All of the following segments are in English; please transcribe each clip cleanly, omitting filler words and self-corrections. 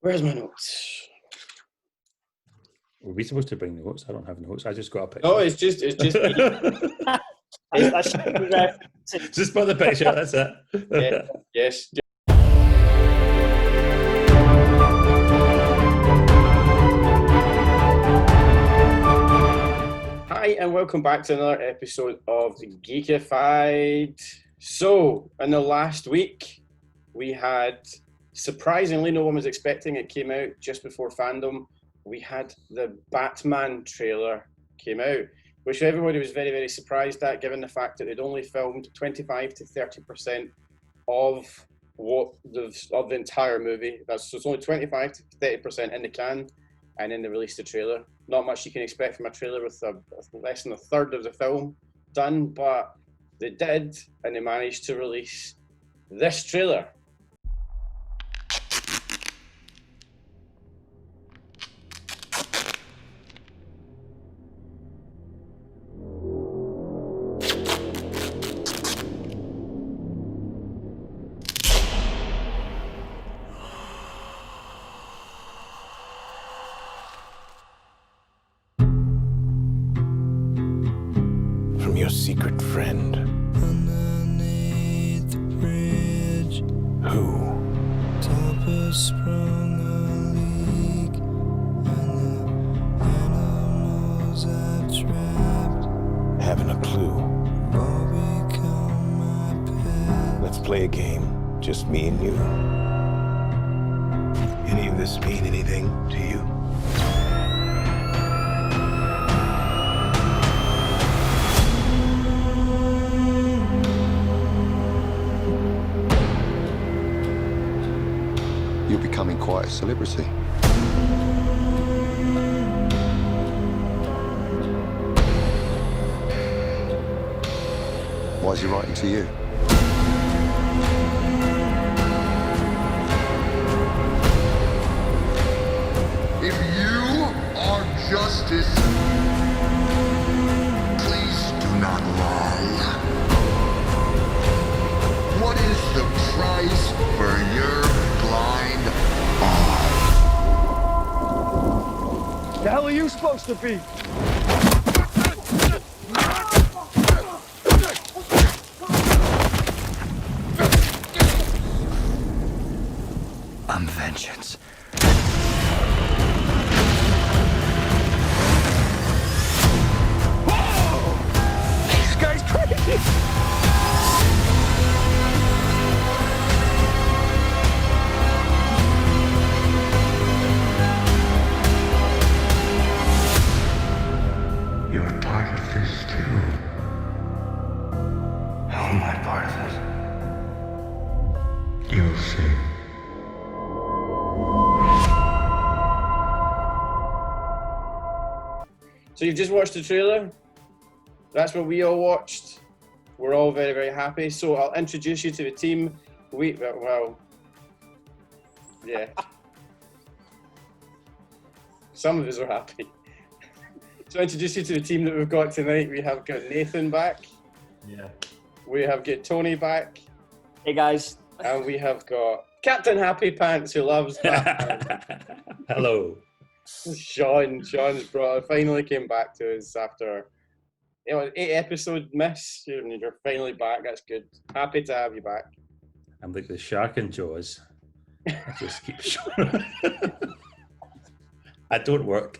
Where's my notes? Were we supposed to bring notes? I don't have notes. I just got a picture. No, it's just Just put the picture, that's it. yes. Hi, and welcome back to another episode of Geekified. So, in the last week, we had, surprisingly, no one was expecting it, came out just before fandom. We had the Batman trailer came out, which everybody was very, very surprised at, given the fact that they'd only filmed 25 to 30% of the entire movie. So it's only 25 to 30% in the can, and then they released the trailer. Not much you can expect from a trailer with less than a third of the film done, but they did, and they managed to release this trailer. From your secret friend. Underneath the bridge, Who? Topper sprung a leak, and the animals I've trapped Haven't a clue. all become my pet. Let's play a game. Just me and you. Any of this mean anything to you? You're becoming quite a celebrity. Why is he writing to you? If you are justice, please do not lie. What is the price for your blind eye? The hell are you supposed to be? I'm vengeance. This guy's crazy! You're part of this too. How am I part of it? You'll see. So you've just watched the trailer. That's what we all watched. We're all very, very happy. So I'll introduce you to the team. Yeah. Some of us are happy. So I'll introduce you to the team that we've got tonight. We have got Nathan back. Yeah. We have got Tony back. Hey guys. And we have got Captain Happy Pants, who loves Batman. Hello. Sean's finally came back to us after 8 episode miss. You're finally back. That's good. Happy to have you back. I'm like the shark in Jaws. I just keep showing. I don't work.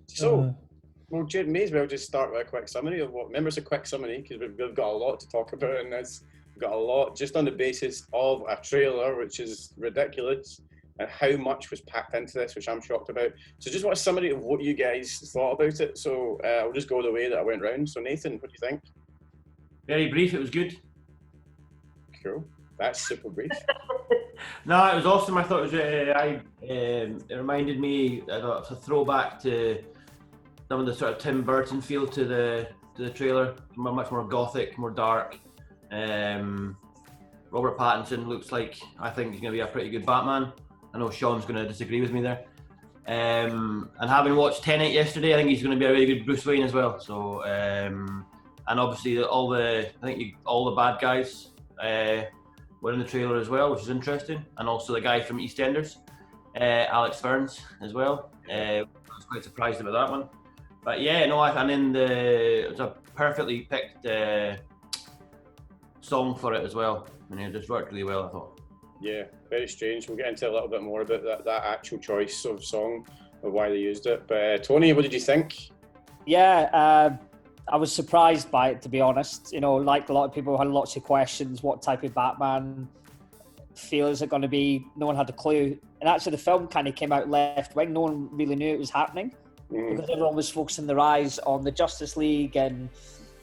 So, well, Jed, may as well just start with a quick summary of what. Remember, it's a quick summary because we've got a lot to talk about in this. We've got a lot just on the basis of a trailer, which is ridiculous, and how much was packed into this, which I'm shocked about. So, just want a summary of what you guys thought about it. So, I'll just go the way that I went round. So, Nathan, what do you think? Very brief, it was good. Cool. That's super brief. No, it was awesome. I thought it was it reminded me of a throwback to some of the sort of Tim Burton feel to the trailer. Much more gothic, more dark. Robert Pattinson looks like, I think he's going to be a pretty good Batman. I know Sean's going to disagree with me there. And having watched Tenet yesterday, I think he's going to be a really good Bruce Wayne as well. So, and obviously all the bad guys were in the trailer as well, which is interesting, and also the guy from EastEnders, Alex Ferns as well. I was quite surprised about that one. But yeah, no, it was a perfectly picked song for it as well, and it just worked really well, I thought. Yeah, very strange. We'll get into a little bit more about that actual choice of song, of why they used it. But Tony, what did you think? Yeah, I was surprised by it, to be honest. You know, like a lot of people had lots of questions. What type of Batman feel is it going to be? No one had a clue. And actually, the film kind of came out left wing. No one really knew it was happening because everyone was focusing their eyes on the Justice League and,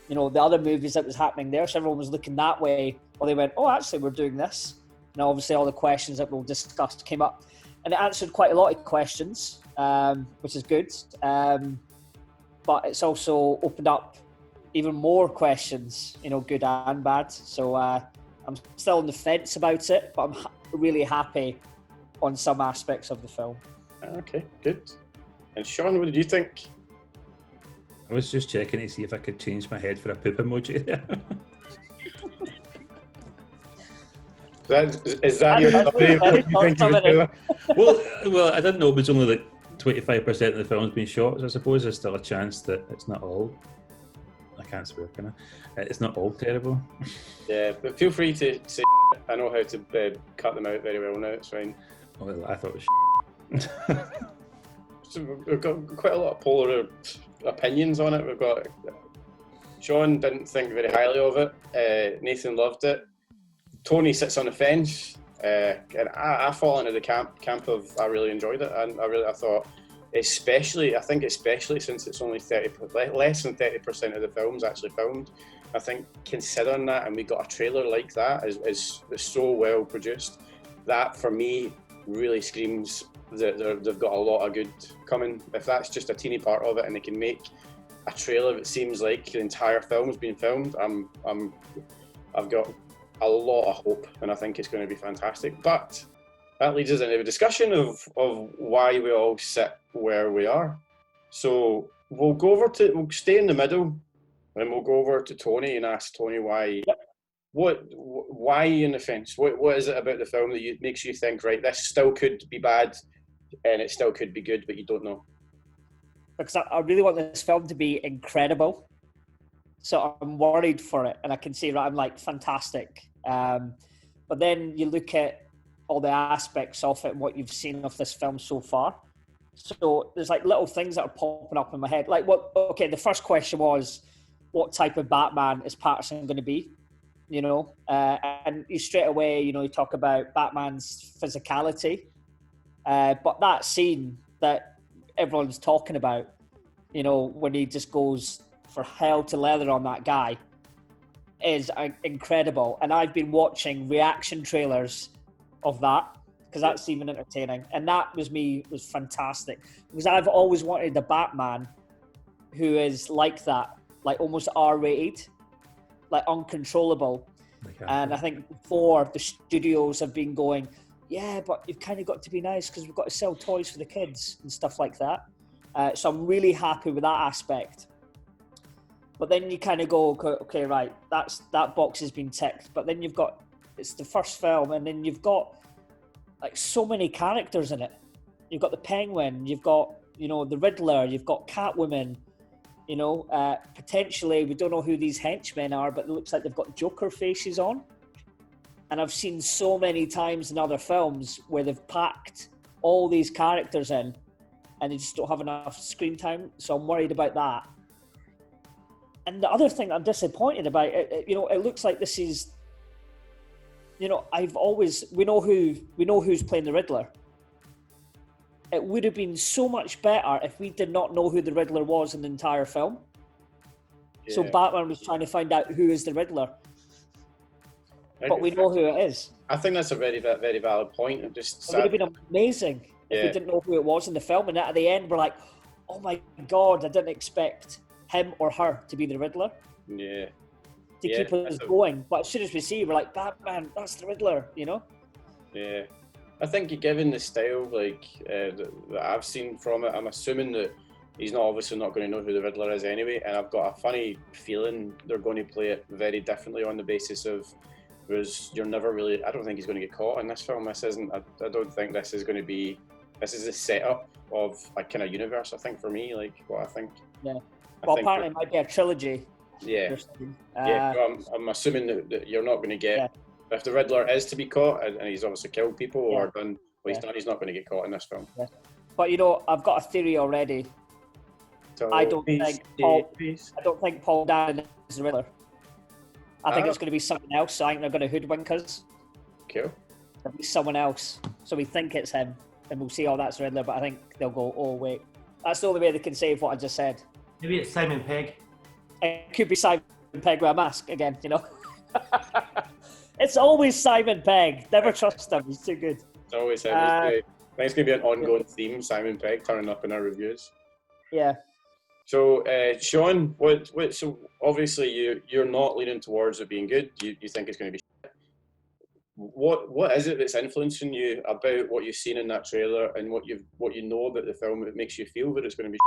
you know, the other movies that was happening there. So everyone was looking that way. Well, they went, oh, actually, we're doing this. And obviously, all the questions that we'll discuss came up. And it answered quite a lot of questions, which is good. But it's also opened up even more questions, you know, good and bad. So I'm still on the fence about it, but I'm really happy on some aspects of the film. Okay, good. And Sean, what did you think? I was just checking to see if I could change my head for a poop emoji. Is that your summary of what you think he was doing? Well, I didn't know it was only like 25% of the film's been shot, so I suppose there's still a chance that it's not all. I can't swear, can I? It's not all terrible. Yeah, but feel free to say. I know how to cut them out very well now. It's fine. Well, I thought it was. So we've got quite a lot of polar opinions on it. We've got Sean didn't think very highly of it. Nathan loved it. Tony sits on the fence, and I fall into the camp of I really enjoyed it, and I thought, especially since it's only less than 30% of the film's actually filmed. I think considering that, and we got a trailer like that is so well produced, that for me really screams that they've got a lot of good coming. If that's just a teeny part of it, and they can make a trailer that seems like the entire film's been filmed, I've got a lot of hope, and I think it's going to be fantastic. But that leads us into a discussion of why we all sit where we are. So we'll stay in the middle, and we'll go over to Tony and ask Tony why. Why are you in the fence? What is it about the film that makes you think, right, this still could be bad, and it still could be good, but you don't know? Because I really want this film to be incredible. So I'm worried for it, and I can see, right, I'm like, fantastic. But then you look at all the aspects of it and what you've seen of this film so far. So there's like little things that are popping up in my head. Like the first question was, what type of Batman is Patterson going to be? You know, and you straight away, you know, you talk about Batman's physicality. But that scene that everyone's talking about, you know, when he just goes for hell to leather on that guy, is incredible. And I've been watching reaction trailers of that because that's even entertaining. And that was fantastic, because I've always wanted a Batman who is like that, like almost R-rated, like uncontrollable. And I think before, the studios have been going, yeah, but you've kind of got to be nice because we've got to sell toys for the kids and stuff like that. So I'm really happy with that aspect. But then you kind of go, okay, right, that box has been ticked. But then it's the first film, and then you've got like so many characters in it. You've got the Penguin, you've got, you know, the Riddler, you've got Catwoman, you know, potentially, we don't know who these henchmen are, but it looks like they've got Joker faces on. And I've seen so many times in other films where they've packed all these characters in and they just don't have enough screen time. So I'm worried about that. And the other thing I'm disappointed about, you know, it looks like this is, you know, we know who's playing the Riddler. It would have been so much better if we did not know who the Riddler was in the entire film. Yeah. So Batman was trying to find out who is the Riddler. But we know who it is. I think that's a very, very valid point. It would have been amazing if we didn't know who it was in the film. And at the end, we're like, oh my God, I didn't expect him or her to be the Riddler. Yeah. To keep us going. But as soon as we see, we're like, Batman, that's the Riddler, you know? Yeah. I think given the style that I've seen from it, I'm assuming that he's obviously not going to know who the Riddler is anyway, and I've got a funny feeling they're going to play it very differently on the basis of was you're never really. I don't think he's going to get caught in this film. This isn't. I don't think this is going to be. This is the setup of a kind of universe. I think for me, like what I think. Yeah. I Well, think apparently it might be a trilogy. yeah. Yeah. So I'm assuming that you're not going to get. Yeah. If the Riddler is to be caught, and he's obviously killed people or done what he's Yeah. done, he's not going to get caught in this film. Yeah. But I've got a theory already. So I don't think Paul Dano is the Riddler. I think it's going to be someone else. So I think they're going to hoodwink us. Cool. There'll be someone else. So we think it's him, and we'll see, that's the Riddler. But I think they'll go, oh wait, that's the only way they can save what I just said. Maybe it's Simon Pegg. It could be Simon Pegg with a mask again. It's always Simon Pegg. Never trust him. He's too good. It's always him. I think it's going to be an ongoing theme. Simon Pegg turning up in our reviews. Yeah. So, Sean, what? So obviously you're not leaning towards it being good. You think it's going to be shit. What is it that's influencing you about what you've seen in that trailer and what you know about the film that makes you feel that it's going to be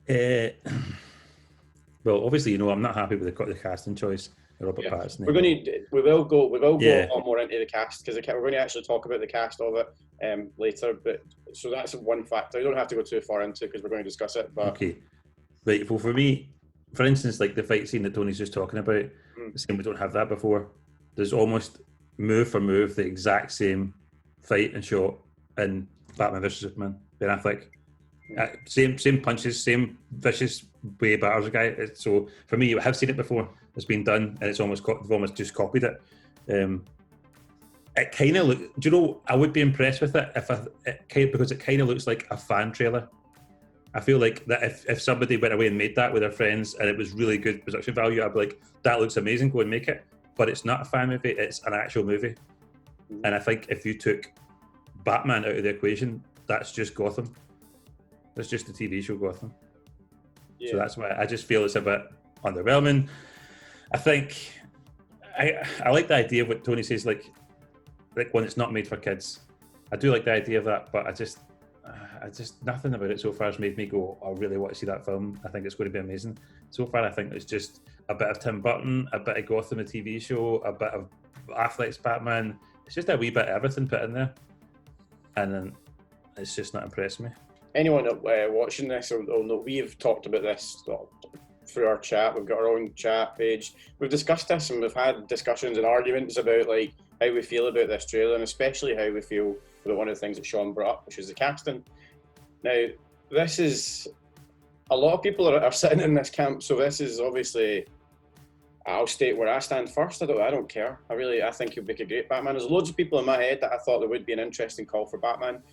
shit? Well, obviously, I'm not happy with the casting choice. Robert Pattinson. We will go a lot more into the cast because we're going to actually talk about the cast of it later. But so that's one factor. You don't have to go too far into because we're going to discuss it. But okay, right. Well, for me, for instance, like the fight scene that Tony's just talking about, saying we don't have that before. There's almost move for move the exact same fight and shot in Batman vs Superman. Ben Affleck, same punches, same vicious way batters a guy. So for me, I have seen it before. It's been done, and it's they've almost just copied it. It kind of look. Do you know? I would be impressed with it because it kind of looks like a fan trailer. I feel like that if somebody went away and made that with their friends and it was really good production value, I'd be like, that looks amazing. Go and make it. But it's not a fan movie; it's an actual movie. And I think if you took Batman out of the equation, that's just Gotham. That's just the TV show Gotham. Yeah. So that's why I just feel it's a bit underwhelming. I think I like the idea of what Tony says, like when it's not made for kids. I do like the idea of that, but I just nothing about it so far has made me go, I really want to see that film. I think it's going to be amazing. So far, I think it's just a bit of Tim Burton, a bit of Gotham, a TV show, a bit of Affleck's Batman. It's just a wee bit of everything put in there, and then it's just not impressed me. Anyone watching this will know we've talked about this through our chat. We've got our own chat page. We've discussed this and we've had discussions and arguments about like how we feel about this trailer and especially how we feel about one of the things that Sean brought up, which is the casting. Now, this is a lot of people are sitting in this camp, so this is obviously. I'll state where I stand first. I don't care. I think he'll make a great Batman. There's loads of people in my head that I thought there would be an interesting call for Batman.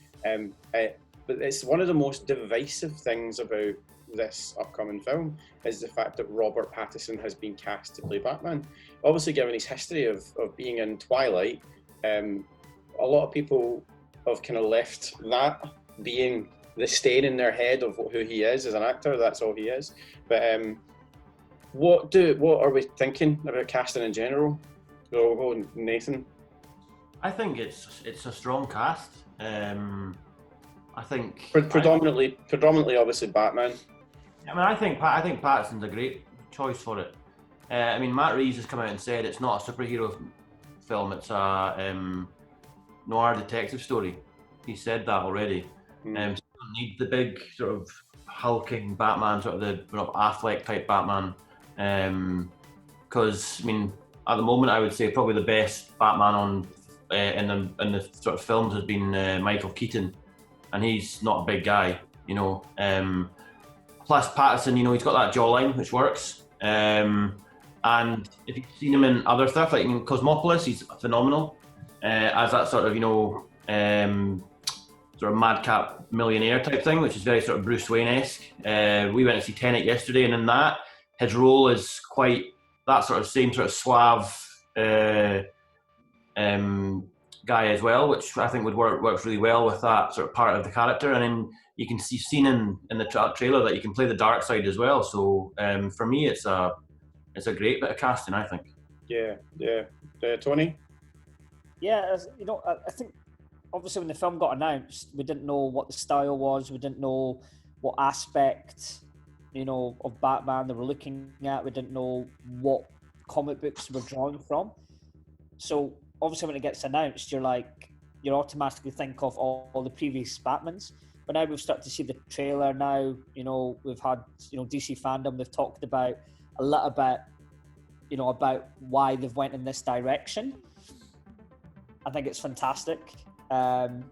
But it's one of the most divisive things about this upcoming film is the fact that Robert Pattinson has been cast to play Batman. Obviously, given his history of being in Twilight, a lot of people have kind of left that being the stain in their head of who he is as an actor. That's all he is. But what are we thinking about casting in general? So, Nathan. I think it's a strong cast. I think predominantly, obviously Batman. I mean, I think Pattinson's a great choice for it. I mean, Matt Reeves has come out and said it's not a superhero film; it's a noir detective story. He said that already. So you don't need the big sort of hulking Batman, sort of the Affleck type Batman. Because I mean, at the moment, I would say probably the best Batman on in the sort of films has been Michael Keaton. And he's not a big guy, Plus Pattinson, he's got that jawline, which works. And if you've seen him in other stuff, like in Cosmopolis, he's phenomenal. As that sort of, sort of madcap millionaire type thing, which is very sort of Bruce Wayne-esque. We went to see Tenet yesterday, and in that, his role is quite that sort of same sort of suave guy as well, which I think works really well with that sort of part of the character. And then you can see seen in the trailer that you can play the dark side as well. So for me, it's a great bit of casting, I think. Yeah. Tony? Yeah, I think obviously when the film got announced, we didn't know what the style was. We didn't know what aspect, of Batman they were looking at. We didn't know what comic books were drawn from. So obviously when it gets announced, you automatically think of all the previous Batmans. But now we've started to see the trailer now, we've had, DC fandom, they've talked about a little bit, about why they've went in this direction. I think it's fantastic. And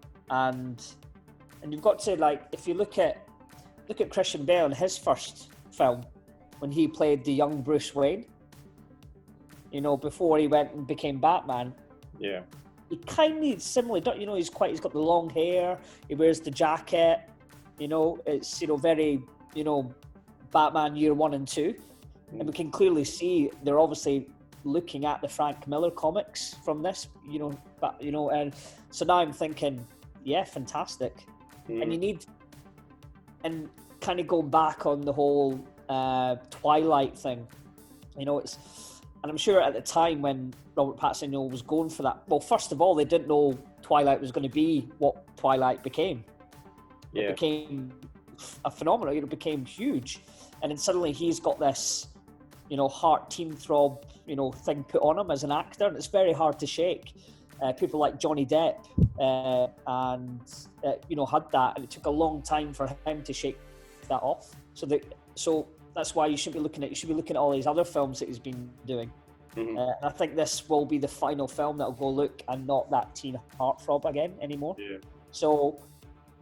you've got to, if you look at Christian Bale in his first film, when he played the young Bruce Wayne, before he went and became Batman. Yeah. He kind of similar, he's got the long hair, he wears the jacket, it's, very, Batman year 1 and 2. And we can clearly see they're obviously looking at the Frank Miller comics from this, and so now I'm thinking, yeah, fantastic. And you need, and kind of going back on the whole Twilight thing, it's, and I'm sure at the time when Robert Pattinson was going for that, well, first of all, they didn't know Twilight was going to be what Twilight became. Yeah. It became a phenomenon. It became huge. And then suddenly he's got this, heart team throb, thing put on him as an actor. And it's very hard to shake. People like Johnny Depp had that. And it took a long time for him to shake that off. So that's why you should be looking at all these other films that he's been doing. Mm-hmm. And I think this will be the final film that'll go look and not that teen heartthrob again anymore. Yeah. So,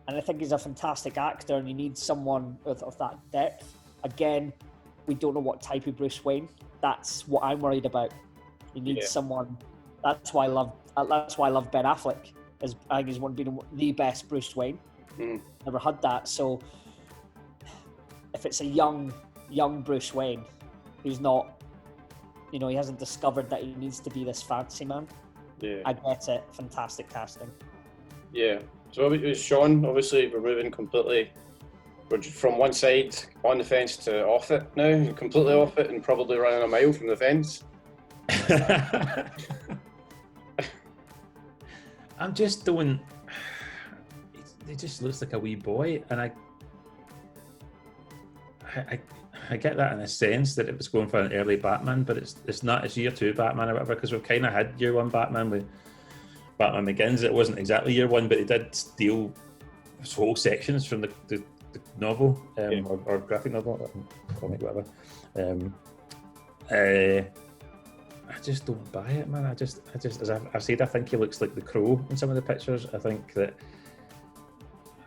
and I think he's a fantastic actor, and you need someone of that depth. Again, we don't know what type of Bruce Wayne. That's what I'm worried about. You need someone. That's why I love Ben Affleck. I think he's been the best Bruce Wayne. Never had that. So, if it's a young Bruce Wayne who's not, he hasn't discovered that he needs to be this fancy man. Yeah. I get it. Fantastic casting. Yeah. So it was Sean, obviously we're moving completely, we're from one side on the fence to off it now, completely off it and probably running a mile from the fence. I'm just doing, it just looks like a wee boy, and I get that in a sense that it was going for an early Batman, but it's not, it's year 2 Batman or whatever, because we've kind of had year 1 Batman with Batman Begins. It wasn't exactly year 1, but it did steal whole sections from the novel, or graphic novel, comic, whatever. I just don't buy it, man. I just, as I've said, I think he looks like the Crow in some of the pictures. I think that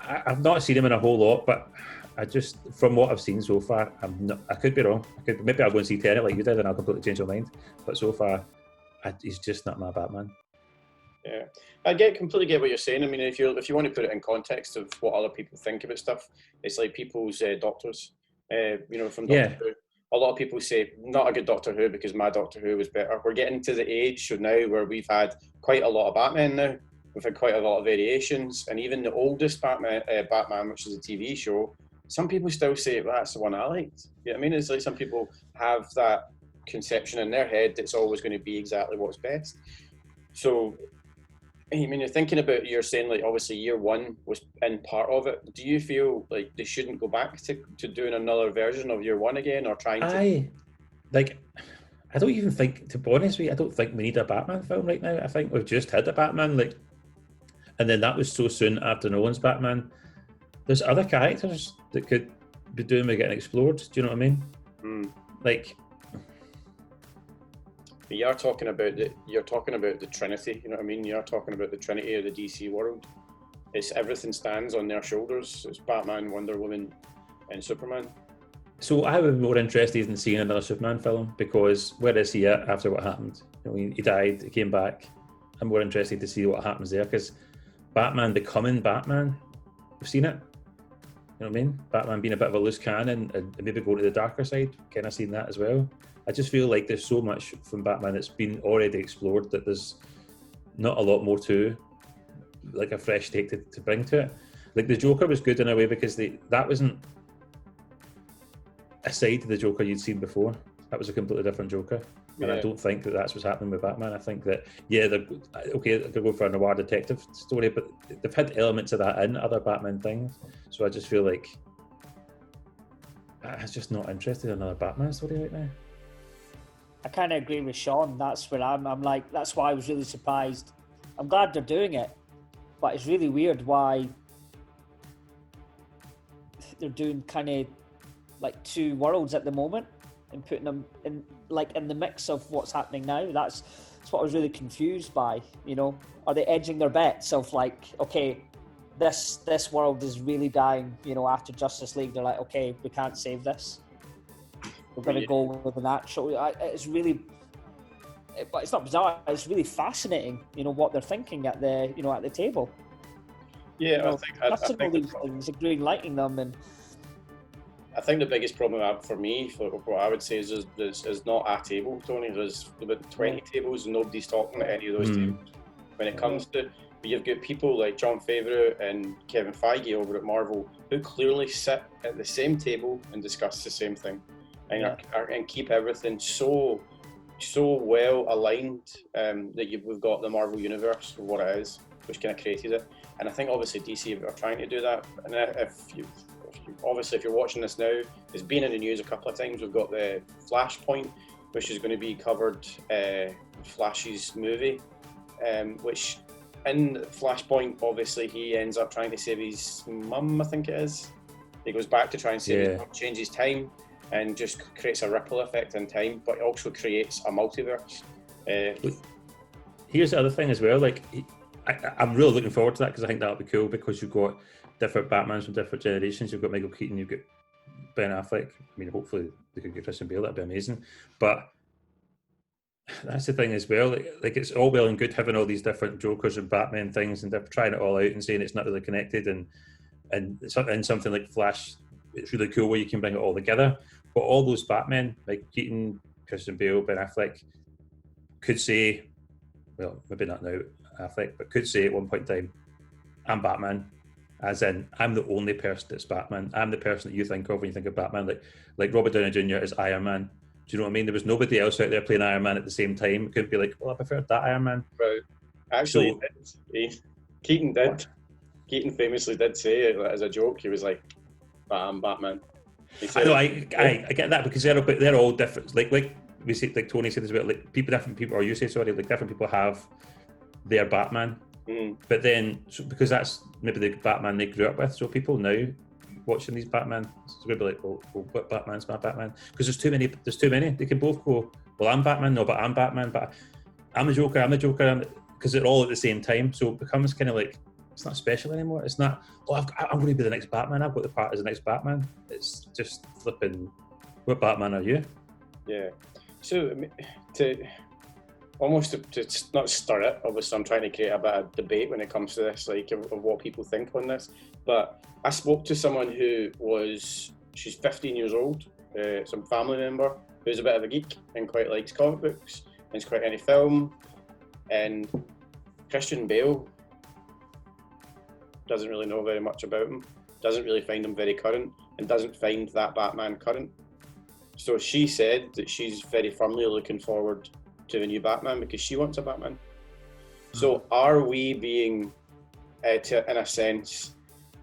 I've not seen him in a whole lot, but I just, from what I've seen so far, I could be wrong. Maybe I'll go and see Tenet like you did, and I'll completely change my mind. But so far, he's just not my Batman. Yeah, I completely get what you're saying. I mean, if you want to put it in context of what other people think about stuff, it's like people's doctors. From Doctor Who. A lot of people say not a good Doctor Who because my Doctor Who was better. We're getting to the age now where we've had quite a lot of Batman now. We've had quite a lot of variations, and even the oldest Batman, which is a TV show, some people still say, well, that's the one I liked. You know what I mean? It's like some people have that conception in their head that's always going to be exactly what's best. So, I mean, you're saying like obviously year 1 was in part of it. Do you feel like they shouldn't go back to doing another version of year 1 again, or trying to? I don't even think, to be honest with you, I don't think we need a Batman film right now. I think we've just had a Batman, and then that was so soon after Nolan's Batman. There's other characters that could be doing with getting explored. Do you know what I mean? You're talking about the Trinity. You know what I mean? You're talking about the Trinity of the DC world. It's everything stands on their shoulders. It's Batman, Wonder Woman, and Superman. So I would be more interested in seeing another Superman film, because where is he at after what happened? He died, he came back. I'm more interested to see what happens there, because Batman becoming Batman, we've seen it. You know what I mean? Batman being a bit of a loose cannon and maybe going to the darker side, kind of seen that as well. I just feel like there's so much from Batman that's been already explored that there's not a lot more to, like a fresh take to bring to it. Like the Joker was good in a way because that wasn't a side to the Joker you'd seen before. That was a completely different Joker. And I don't think that that's what's happening with Batman. I think that, they're going for a noir detective story, but they've had elements of that in other Batman things. So I just feel like I'm just not interested in another Batman story right now. I kind of agree with Sean. That's where I'm like, that's why I was really surprised. I'm glad they're doing it, but it's really weird why they're doing kind of like two worlds at the moment and putting them in the mix of what's happening now. That's what I was really confused by. You know, are they edging their bets of like, okay, this world is really dying, you know, after Justice League? They're like, okay, we can't save this. We're going to go with the natural. It's really, but it's not bizarre. It's really fascinating, you know, what they're thinking at the table. Yeah, you know, I think these things, green lighting them, and I think the biggest problem for me, for what I would say, is not a table, Tony. There's about 20 tables and nobody's talking at any of those tables. When it comes to, you've got people like Jon Favreau and Kevin Feige over at Marvel who clearly sit at the same table and discuss the same thing, and keep everything so well aligned that we've got the Marvel universe for what it is, which kind of created it. And I think obviously DC are trying to do that. And if you're watching this now, it's been in the news a couple of times. We've got the Flashpoint, which is going to be covered, Flash's movie, which in Flashpoint, obviously he ends up trying to save his mum, I think it is. He goes back to try and save his mum, changes time, and just creates a ripple effect in time, but it also creates a multiverse. Here's the other thing as well, like, I'm really looking forward to that because I think that'll be cool, because you've got different Batmans from different generations. You've got Michael Keaton, you've got Ben Affleck. I mean, hopefully they could get Christian Bale, that'd be amazing. But that's the thing as well, like it's all well and good having all these different Jokers and Batman things and they're trying it all out and saying it's not really connected, and something like Flash, it's really cool where you can bring it all together. But all those Batmen, like Keaton, Christian Bale, Ben Affleck, could say, well, maybe not now, Affleck, but could say at one point in time, I'm Batman, as in I'm the only person that's Batman. I'm the person that you think of when you think of Batman. Like Robert Downey Jr. is Iron Man. Do you know what I mean? There was nobody else out there playing Iron Man at the same time. It couldn't be like, well, I prefer that Iron Man. Right. Actually, Keaton did. What? Keaton famously did say it as a joke. He was like, I'm Batman. I know, I get that, because they're all different. Like we say, like Tony said as well, like different people, or you say, sorry, like different people have their Batman. But then, because that's maybe the Batman they grew up with, so people now watching these Batman, it's going to be like, well, what Batman's my Batman? Because there's too many. They can both go, well, I'm Batman, no, but I'm Batman, but I'm the Joker, because they're all at the same time. So it becomes kind of like, it's not special anymore. It's not, I'm going to be the next Batman. I've got the part as the next Batman. It's just flipping, what Batman are you? Yeah. So to not stir it, obviously I'm trying to create a bit of debate when it comes to this, like of what people think on this. But I spoke to someone she's 15 years old, some family member who's a bit of a geek and quite likes comic books and is quite into film. And Christian Bale doesn't really know very much about him, doesn't really find him very current, and doesn't find that Batman current. So she said that she's very firmly looking forward to the new Batman because she wants a Batman. So are we being, in a sense,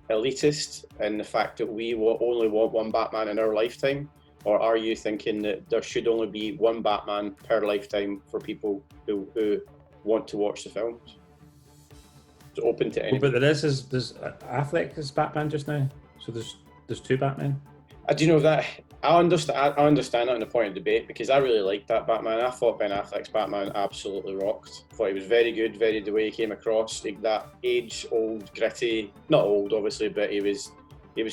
elitist in the fact that we will only want one Batman in our lifetime? Or are you thinking that there should only be one Batman per lifetime for people who want to watch the films? It's open to anyone. But there's Affleck is Batman just now, so there's two Batmen. Do you know that? I understand that in the point of debate because I really liked that Batman. I thought Ben Affleck's Batman absolutely rocked. I thought he was very good, the way he came across, like that age-old, gritty, not old obviously, but he was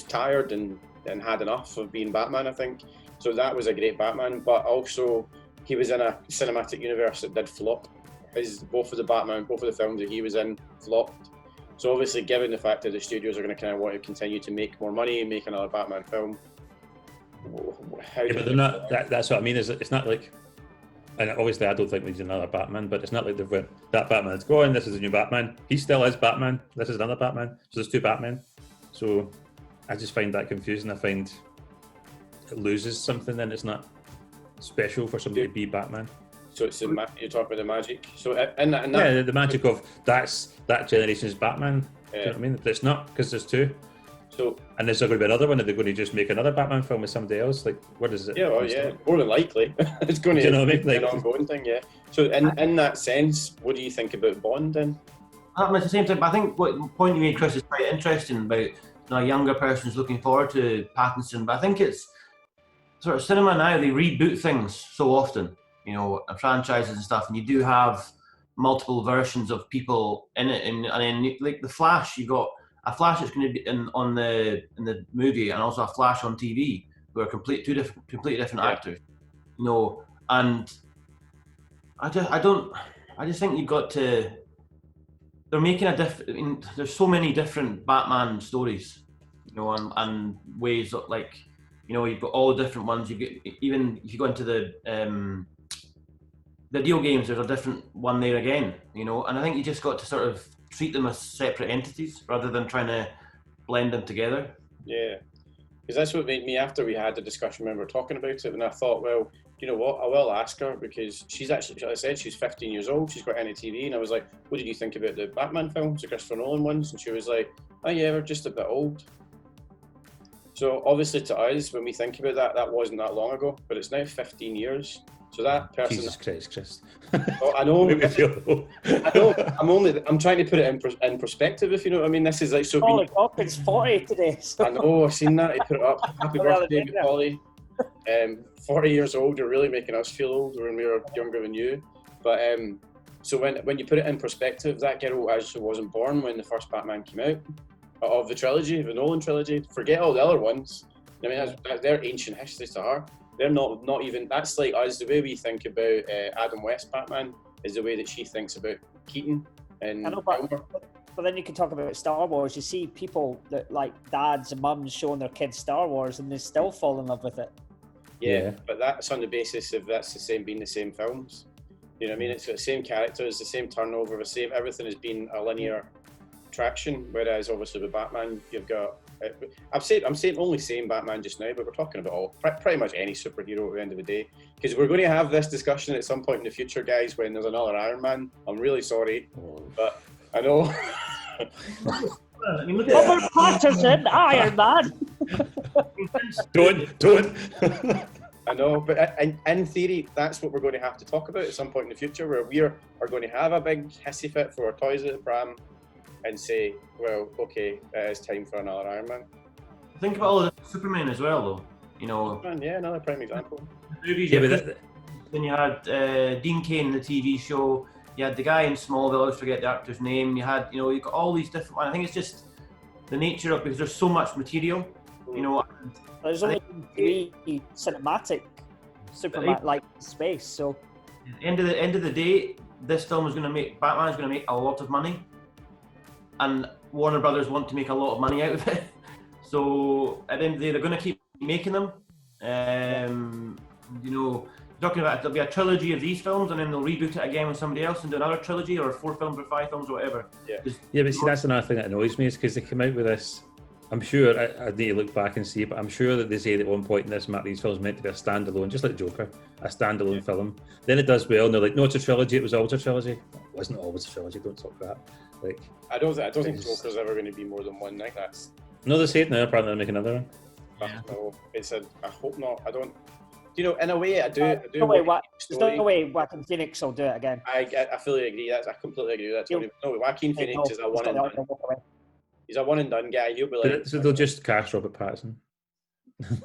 tired and had enough of being Batman, I think. So that was a great Batman, but also he was in a cinematic universe that did flop. Both of the films that he was in flopped. So obviously, given the fact that the studios are going to kind of want to continue to make more money and make another Batman film, but they're not. That's what I mean. Is it's not like, and obviously I don't think we need another Batman, but it's not like they've went, that Batman's going, this is a new Batman. He still is Batman. This is another Batman. So there's two Batmen. So I just find that confusing. I find it loses something. Then it's not special for somebody to be Batman. So it's you're talking about the magic. So the magic of that generation's Batman. You know what I mean? But it's not, because there's two. So, And is there going to be another one? Are they going to just make another Batman film with somebody else? Like, what is it? yeah, well, yeah, more than likely. It's going to Do you know what I mean? be an Like- ongoing thing, yeah. So in that sense, what do you think about Bond then? At the same time, I think what the point you made, Chris, is quite interesting about a younger person's looking forward to Pattinson. But I think it's sort of cinema now, they reboot things so often, franchises and stuff, and you do have multiple versions of people in it. And then, like the Flash, you got a Flash that's going to be in the movie, and also a Flash on TV, who are completely different actors. And I just think you've got to. They're making there's so many different Batman stories, and ways of you've got all different ones. You get, even if you go into the video games, there's a different one there again, and I think you just got to sort of treat them as separate entities rather than trying to blend them together. Yeah, because that's what made me, after we had the discussion, remember talking about it, and I thought, well, you know what, I will ask her, because she's actually, like I said, she's 15 years old, she's got NTV, and I was like, what did you think about the Batman films, the Christopher Nolan ones? And she was like, oh yeah, we're just a bit old. So obviously to us, when we think about that, that wasn't that long ago, but it's now 15 years. So that person, Jesus Christ, Chris. Oh, I know. Make me feel old. I know. I'm trying to put it in perspective, if you know what I mean. This is like so. Polly Hawkins 40 today. So. I know. I've seen that. He put it up. Happy birthday, Polly. 40 years old. You're really making us feel old when we were younger than you. But so when you put it in perspective, that girl actually wasn't born when the first Batman came out of the trilogy, the Nolan trilogy. Forget all the other ones. I mean, they're ancient history to her. They're not even, that's like us, the way we think about Adam West Batman is the way that she thinks about Keaton and but then you can talk about Star Wars. You see people that like dads and mums showing their kids Star Wars and they still fall in love with it. Yeah, but that's on the basis of being the same films. You know what I mean? It's got the same characters, the same turnover, everything has been a linear traction, whereas obviously with Batman, you've got, I'm only saying Batman just now, but we're talking about pretty much any superhero at the end of the day, because we're going to have this discussion at some point in the future, guys, when there's another Iron Man. I'm really sorry, but I know. Robert Pattinson, Iron Man. Don't. I know, but in theory, that's what we're going to have to talk about at some point in the future, where we are going to have a big hissy fit for our toys at the pram and say, well, okay, it's time for another Iron Man. Think about all the Superman as well, though. Superman, yeah, another prime example. Movies, then you had Dean Cain in the TV show. You had the guy in Smallville, I always forget the actor's name. You had, you got all these different. I think it's just the nature of, because there's so much material. There's only 3 cinematic Superman like space. So at the end of the day, this film is going to make Batman's going to make a lot of money. And Warner Brothers want to make a lot of money out of it. So at the end of the day, they're going to keep making them. Talking about there'll be a trilogy of these films, and then they'll reboot it again with somebody else and do another trilogy, or 4 films or 5 films or whatever. Yeah, but see, that's another thing that annoys me, is because they come out with this. I'm sure, I need to look back and see, but I'm sure that they say at one point in this, these films meant to be a standalone, just like Joker, a standalone film. Then it does well, and they're like, no, it's a trilogy. It was always a trilogy. It wasn't always a trilogy. Don't talk that. Like, I don't think Joker's ever going to be more than one. Like that's. No, they say it now. Apparently, they'll make another one. No, I hope not. I don't. In a way, I do. There's no way Joaquin Phoenix will do it again. I fully agree. I completely agree with that. No, Joaquin Phoenix is a one and done. He's a one and done guy. He'll be like. So they'll just cast Robert Pattinson.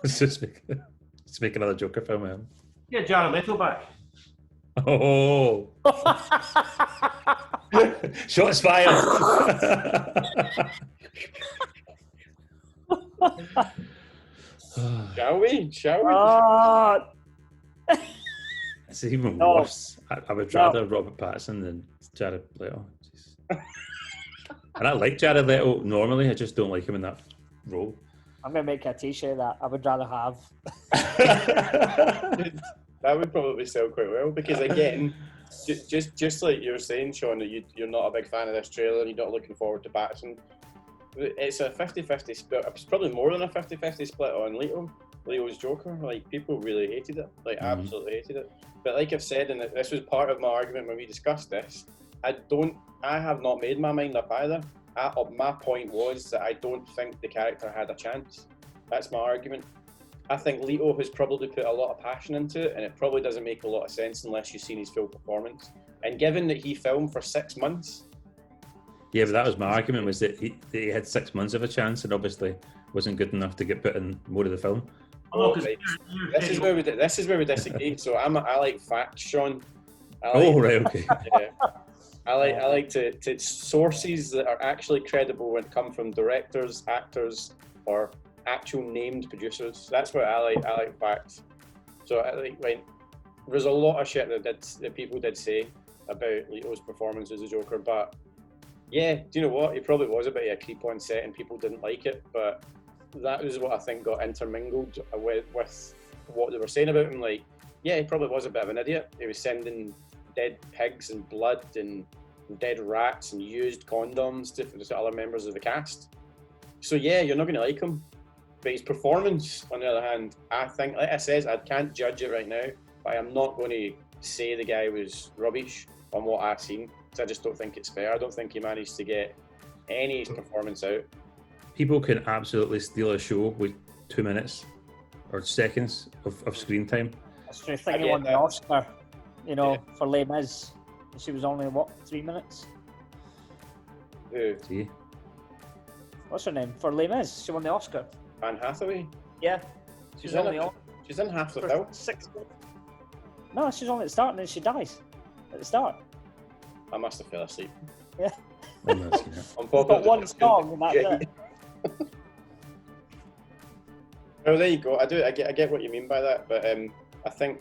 Let's make another Joker film out of him. Yeah, Jared Leto back. Oh. Shots fired. Shall we? It's even worse. I would rather Robert Pattinson than Jared Leto. And I like Jared Leto normally, I just don't like him in that role. I'm going to make a t-shirt that I would rather have. That would probably sell quite well, because again, just like you were saying, Sean, that you're not a big fan of this trailer and you're not looking forward to Pattinson. It's a 50-50 split. It's probably more than a 50-50 split on Leo's Joker. Like, people really hated it, absolutely hated it. But like I've said, and this was part of my argument when we discussed this, I have not made my mind up either. my point was that I don't think the character had a chance. That's my argument. I think Leto has probably put a lot of passion into it, and it probably doesn't make a lot of sense unless you've seen his full performance. And given that he filmed for 6 months... Yeah, but that was my argument, was that he had 6 months of a chance and obviously wasn't good enough to get put in more of the film. Right. This is where we disagree. So I like facts, Sean. Right, okay. Yeah. I like to sources that are actually credible and come from directors, actors, or actual named producers. That's what I like. I like facts. So I like when there's a lot of shit that people did say about Leto's performance as a Joker, but yeah, do you know what? He probably was a bit of a creep on set and people didn't like it, but that was what I think got intermingled with what they were saying about him. Like, yeah, he probably was a bit of an idiot. He was sending dead pigs and blood and dead rats and used condoms to other members of the cast. So yeah, you're not going to like him. But his performance, on the other hand, I think, like I said, I can't judge it right now, but I'm not going to say the guy was rubbish on what I've seen, because I just don't think it's fair. I don't think he managed to get any of his performance out. People can absolutely steal a show with 2 minutes or seconds of screen time. That's true. I think he won the Oscar, for Les Mis. She was only, 3 minutes? Who? See? What's her name? For Les Mis, she won the Oscar. Anne Hathaway? Yeah. She's in half the film. 6 minutes. No, she's only at the start and then she dies at the start. I must have fell asleep. Yeah. I'm not seeing it. On You've got one song and that's it. Well, there you go. I get what you mean by that, but I think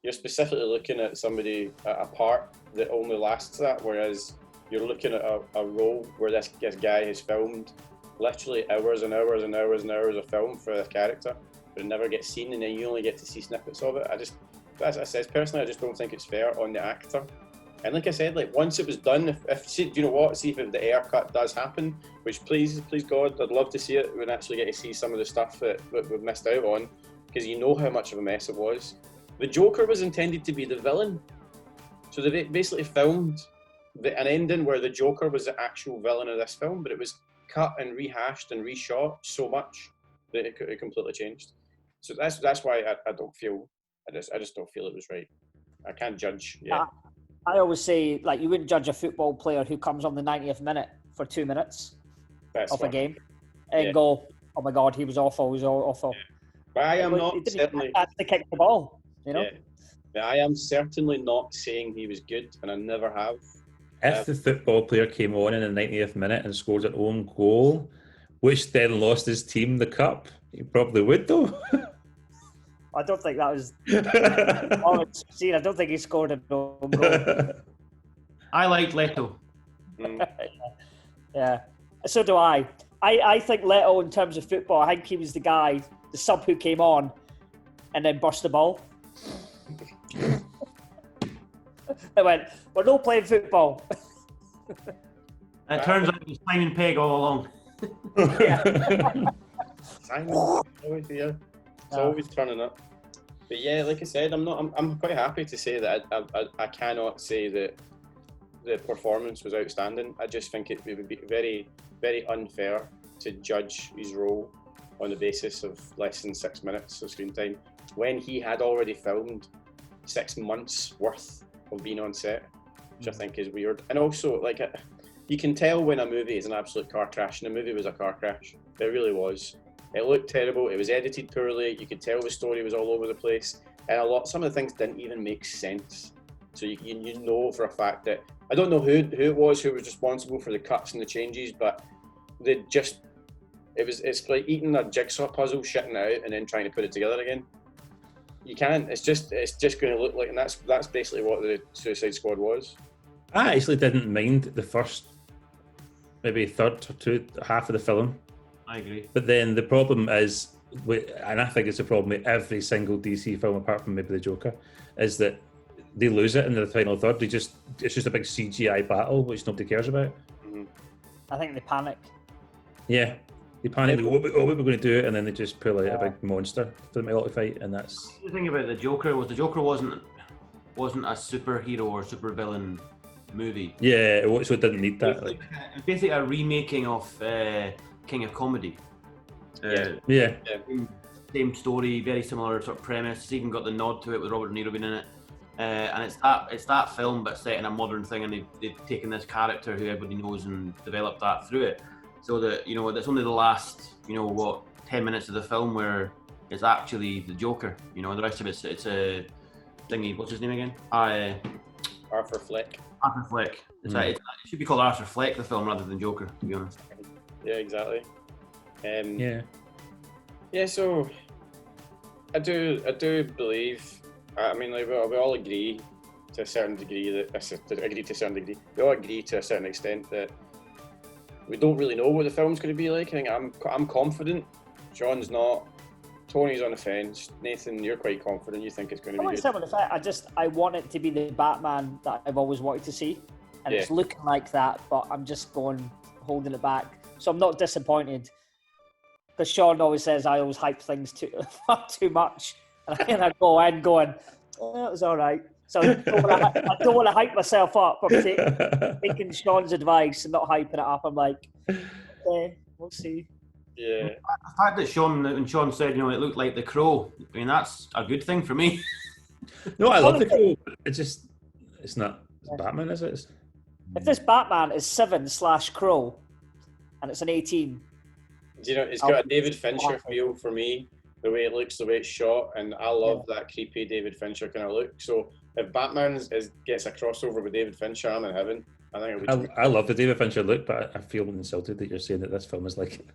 you're specifically looking at somebody at a part that only lasts that, whereas you're looking at a role where this guy has filmed literally hours and hours and hours and hours of film for this character, but it never gets seen, and then you only get to see snippets of it. As I said, personally, I just don't think it's fair on the actor. And like I said, like once it was done, see if the air cut does happen, which please God, I'd love to see it. We'd actually get to see some of the stuff that we've missed out on, because you know how much of a mess it was. The Joker was intended to be the villain, so they basically filmed an ending where the Joker was the actual villain of this film, but it was cut and rehashed and reshot so much that it completely changed. So that's why I don't feel, I just don't feel it was right. I can't judge. Yeah. I always say, like, you wouldn't judge a football player who comes on the 90th minute for 2 minutes of a game and go, oh my God, he was awful, awful. Yeah. But I am not certainly to kick the ball, Yeah, I am certainly not saying he was good, and I never have. If the football player came on in the 90th minute and scored an own goal, which then lost his team the cup, he probably would though. I don't think that was. I don't think he scored a goal. I liked Leto. Yeah, so do I. I think Leto, in terms of football, I think he was the guy, the sub who came on and then burst the ball. They went, we're not playing football. It turns out it was Simon Pegg all along. Simon, always here. It's always turning up. But yeah, like I said, I'm quite happy to say that I cannot say that the performance was outstanding. I just think it would be very, very unfair to judge his role on the basis of less than 6 minutes of screen time when he had already filmed 6 months worth of being on set, which I think is weird. And also, like, you can tell when a movie is an absolute car crash, and the movie was a car crash. It really was. It looked terrible. It was edited poorly. You could tell the story was all over the place, and some of the things didn't even make sense. So you know for a fact that, I don't know who it was who was responsible for the cuts and the changes, but it's like eating a jigsaw puzzle, shitting it out, and then trying to put it together again. You can't. It's just going to look like, and that's basically what the Suicide Squad was. I actually didn't mind the first, maybe third to half of the film. I agree. But then the problem is, and I think it's a problem with every single DC film apart from maybe the Joker, is that they lose it in the final third. It's just a big CGI battle which nobody cares about. Mm-hmm. I think they panic. Yeah, they panic. They go, what we're going to do, and then they just pull out a big monster for the middle to fight, and that's. The thing about the Joker was the Joker wasn't a superhero or supervillain movie. Yeah, so it didn't need that. basically a remaking of King of Comedy. Yeah. Same story, very similar sort of premise. It's even got the nod to it with Robert De Niro being in it. And it's that film, but set in a modern thing, and they've taken this character who everybody knows and developed that through it. So that that's only the last 10 minutes of the film where it's actually the Joker. The rest of it's a thingy. What's his name again? Arthur Fleck. Arthur Fleck. It should be called Arthur Fleck, the film, rather than Joker, to be honest. Yeah, exactly. Yeah. So I do believe. I mean, like, we all agree to a certain degree we all agree to a certain extent that we don't really know what the film's going to be like. I think I'm confident. Sean's not. Tony's on the fence. Nathan, you're quite confident. You think it's going to be good. I want it to be the Batman that I've always wanted to see, and it's looking like that. But I'm just holding it back. So I'm not disappointed. Because Sean always says I always hype things too much, and I go in going, "Oh, it was all right." So I don't want to hype myself up. I'm taking Sean's advice and not hyping it up. I'm like, okay, we'll see. Yeah. The fact that Sean said, it looked like The Crow. I mean, that's a good thing for me. No, I love The Crow. It's not Batman, is it? If this Batman is 7/Crow, and it's an 18. It's got a David Fincher feel for me, the way it looks, the way it's shot, and I love that creepy David Fincher kind of look. So if Batman gets a crossover with David Fincher, I'm in heaven. I think it'll be. I love the David Fincher look, but I feel insulted that you're saying that this film is like it.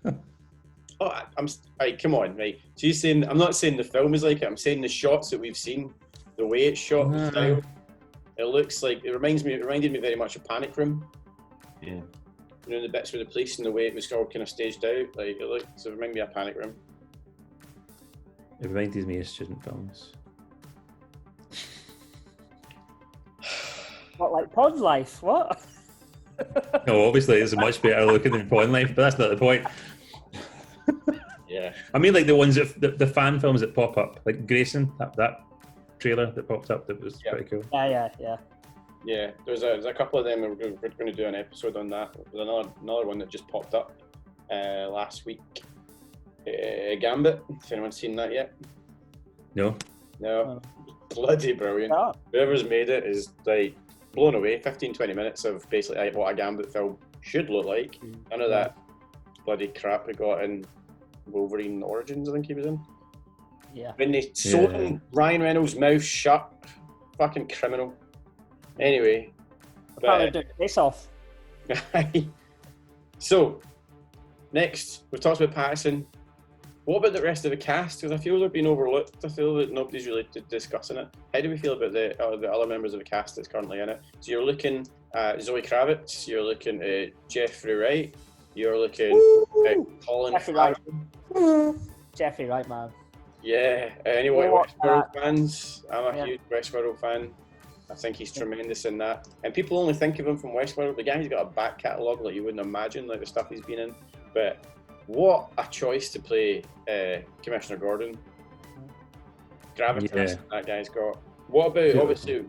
Come on, right? So you're saying I'm not saying the film is like it. I'm saying the shots that we've seen, the way it's shot, the style. It looks like it reminded me very much of Panic Room. Yeah. The bits with the police and the way it was all kind of staged out, like it reminded me of Panic Room. It reminded me of student films. What, like Pod Life? What? No, obviously it's a much better looking than Pawn Life, but that's not the point. Yeah. I mean, like the ones that the fan films that pop up, like Grayson, that trailer that popped up, that was pretty cool. Yeah. There's a couple of them. We're going to do an episode on that. There's another one that just popped up last week. Gambit. Has anyone seen that yet? No. Bloody brilliant. Oh. Whoever's made it is like blown away. 15-20 minutes of basically what a Gambit film should look like. None of that bloody crap we got in Wolverine Origins, I think he was in. Yeah. When they sewn Ryan Reynolds' mouth shut, fucking criminal. Anyway, Probably doing face off. So next, we've talked about Pattinson. What about the rest of the cast? Because I feel they're being overlooked. I feel that nobody's really discussing it. How do we feel about the other members of the cast that's currently in it? So you're looking at Zoe Kravitz, you're looking at Jeffrey Wright, you're looking at Colin Farrell. Jeffrey Wright, man. Yeah, any Westworld fans? I'm a huge Westworld fan. I think he's tremendous in that. And people only think of him from Westworld. The guy's got a back catalogue like you wouldn't imagine, like the stuff he's been in. But what a choice to play Commissioner Gordon. Gravitas that guy's got. What about, obviously,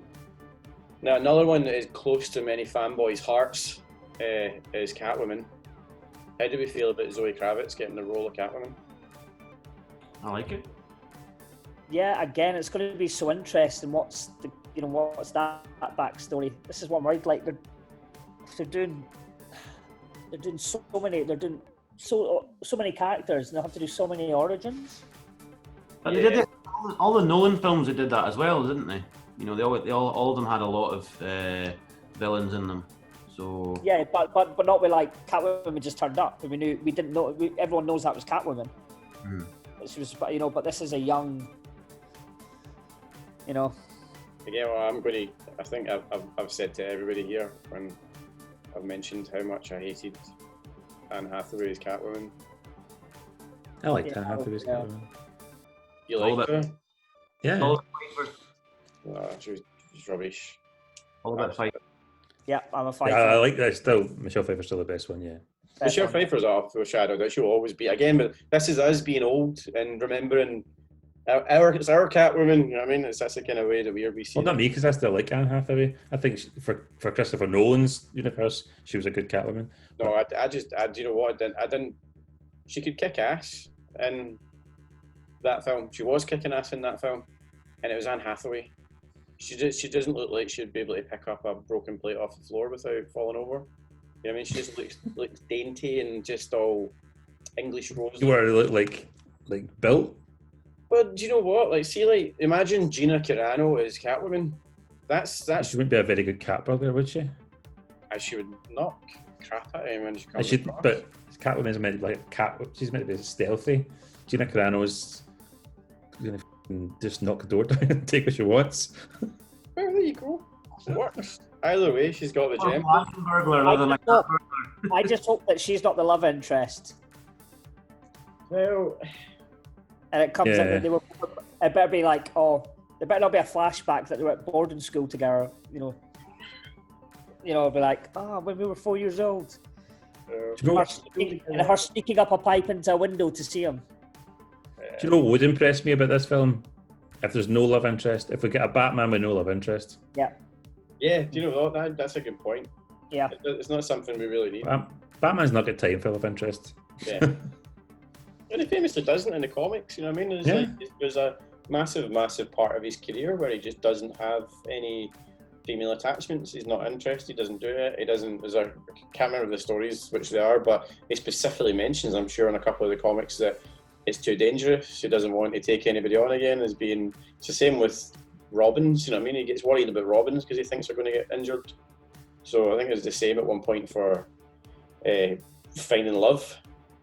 now another one that is close to many fanboys' hearts is Catwoman. How do we feel about Zoe Kravitz getting the role of Catwoman? I like it. Yeah, again, it's going to be so interesting. What's that backstory? This is what I'm worried. Like they're doing so many characters, and they have to do so many origins. But they did it. All the Nolan films, they did that as well, didn't they? All of them had a lot of villains in them. So yeah, but not with like Catwoman just turned up. We didn't know. Everyone knows that was Catwoman. She was, but this is a young. Yeah, well, I think I've said to everybody here when I've mentioned how much I hated Anne Hathaway's Catwoman. I liked Anne Hathaway's Catwoman. You liked her? Yeah. No, she was rubbish. All about fight. Yeah, I'm a fighter. Yeah, I like that. Still, Michelle Pfeiffer's still the best one. Yeah. Michelle Pfeiffer's off overshadowed. She'll always be again, but this is us being old and remembering It's our Catwoman. You know what I mean? That's the kind of way that we see. Well, not me, because I still like Anne Hathaway. I think for Christopher Nolan's universe, she was a good Catwoman. No, I you know what? I didn't. She could kick ass in that film. She was kicking ass in that film, and it was Anne Hathaway. She doesn't look like she'd be able to pick up a broken plate off the floor without falling over. You know what I mean? She just looks dainty and just all English rose. You were look like built. But do you know what? Imagine Gina Carano as Catwoman. That's She wouldn't be a very good cat burglar, would she? She would knock crap at him when she comes. But Catwoman is meant to be like a cat. She's meant to be stealthy. Gina Carano's gonna just knock the door down and take what she wants. Well, there you go. It works. Either way, she's got the gem. Burglar rather than I just hope that she's not the love interest. Well, and it comes in and it better be like, there better not be a flashback that they were at boarding school together, it'll be like, when we were 4 years old. Her sneaking up a pipe into a window to see him. Do you know what would impress me about this film? If there's no love interest, if we get a Batman with no love interest. Yeah. Yeah, do you know what? That's a good point. Yeah. It's not something we really need. Batman's not got time for love interest. Yeah. And he famously doesn't in the comics, you know what I mean? There's a massive part of his career where he just doesn't have any female attachments. He's not interested, he doesn't do it. I can't remember the stories which they are, but he specifically mentions, I'm sure, in a couple of the comics that it's too dangerous. He doesn't want to take anybody on again. It's the same with Robins, you know what I mean? He gets worried about Robins because he thinks they're going to get injured. So I think it's the same at one point for Finding Love.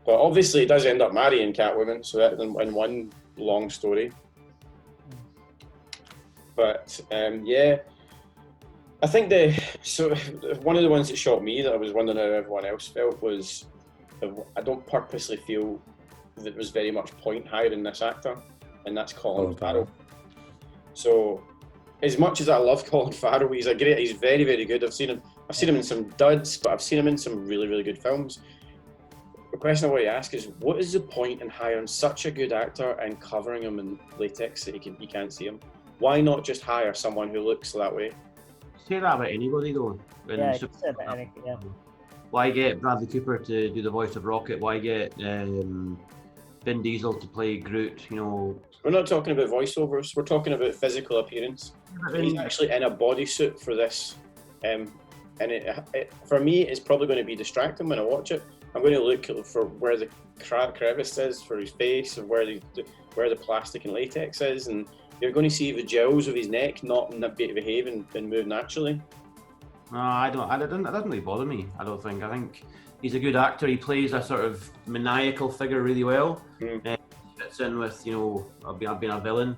But obviously he does end up marrying Catwoman, so that's in one long story. But I think one of the ones that shocked me that I was wondering how everyone else felt was I don't purposely feel that there was very much point hiring this actor, and that's Colin Farrell. So as much as I love Colin Farrell, he's very, very good. I've seen him in some duds, but I've seen him in some really, really good films. The question I want to ask is, what is the point in hiring such a good actor and covering him in latex that you can't see him? Why not just hire someone who looks that way? Say that about anybody though. Why get Bradley Cooper to do the voice of Rocket? Why get Vin Diesel to play Groot? We're not talking about voiceovers. We're talking about physical appearance. He's actually in a bodysuit for this, and for me, it's probably going to be distracting when I watch it. I'm going to look for where the crevice is for his face, and where the plastic and latex is, and you're going to see the gels of his neck not behave and move naturally. No, it doesn't really bother me. I don't think. I think he's a good actor. He plays a sort of maniacal figure really well. He fits in with being a villain,